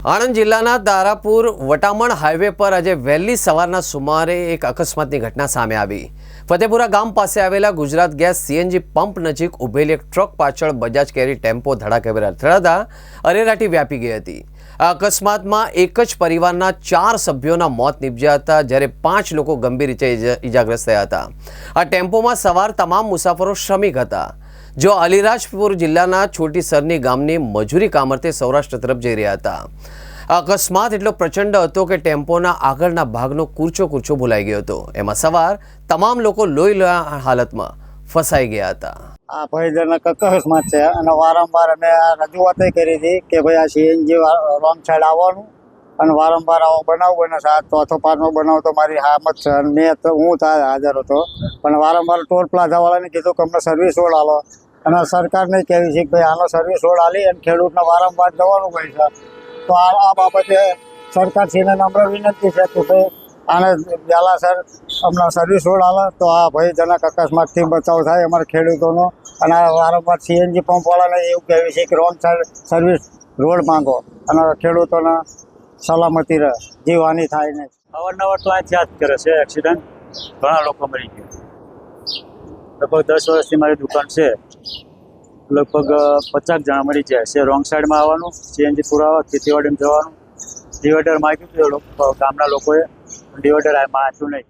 આણંદ જિલ્લાના તારાપુર વટામણ હાઈવે પર આજે વહેલી સવારના સુમારે એક અકસ્માતની ઘટના સામે આવી। ફતેપુરા ગામ પાસે આવેલા ગુજરાત ગેસ સીએનજી પંપ નજીક ઉભેલી એક ટ્રક પાછળ બજાજ કેરી ટેમ્પો ધડાકેભેર અથડાતા અરેરાટી વ્યાપી ગઈ હતી। આ અકસ્માતમાં એક જ પરિવારના 4 સભ્યોના મોત નીપજ્યા હતા, જ્યારે 5 લોકો ગંભીર રીતે ઇજાગ્રસ્ત થયા હતા। આ ટેમ્પોમાં સવાર તમામ મુસાફરો શ્રમિક હતા, जो अलीराजपुर जिल्लाना छोटी सरनी गामनी मजूरी काम अर्थे सौराष्ट्र तरफ जई रह्या हता। अकस्मात एटलो प्रचंड हतो के टेम्पोना आगळना भागनो कूर्चो भूलाई गयो हतो। एमां सवार तमाम लोको लोही हालतमां फसाई गया हता। आ भयजनक अकस्मात छे अने वारंवार अमे रजूआत करी हती के भाई आ सीएनजी रोंग साइड आववानुं अने वारंवार आવો બનાવ બને છે। ચોથો પાંચમો બનાવ તો મારી હામત છે અને મેં તો હું હાજર હતો, પણ વારંવાર ટોલ પ્લાઝાવાળાને કીધું કે અમને સર્વિસ રોડ આલો અને સરકારને કહેવી છે કે ભાઈ આનો સર્વિસ રોડ આલી અને ખેડૂતને વારંવાર જવાનું હોય છે। તો આ બાબતે સરકારશ્રીને નમ્ર વિનંતી છે કે ભાઈ આને વહેલાસર અમને સર્વિસ રોડ આલે તો આ ભયજનક અકસ્માતથી બચાવ થાય અમારા ખેડૂતોનો। અને વારંવાર સીએનજી પંપવાળાને એવું કહેવી છે કે રોંગ સાઈડ સર્વિસ રોડ માંગો અને ખેડૂતોને સલામતી રહે, જીવહાનિ થાય નહીં। અવારનવાર તો આ જ કરે છે એક્સિડન્ટ, ઘણા લોકો મરી ગયા। લગભગ 10 વર્ષથી મારી દુકાન છે, લગભગ 50 જણા મરી જાય છે। રોંગ સાઈડમાં આવવાનું, સીએનજી પુરાવા ખેતીવાડીમાં જવાનું, ડિવાઈડર માગ્યું હતું ગામના લોકોએ, ડિવાઈડર માગ્યું નહીં।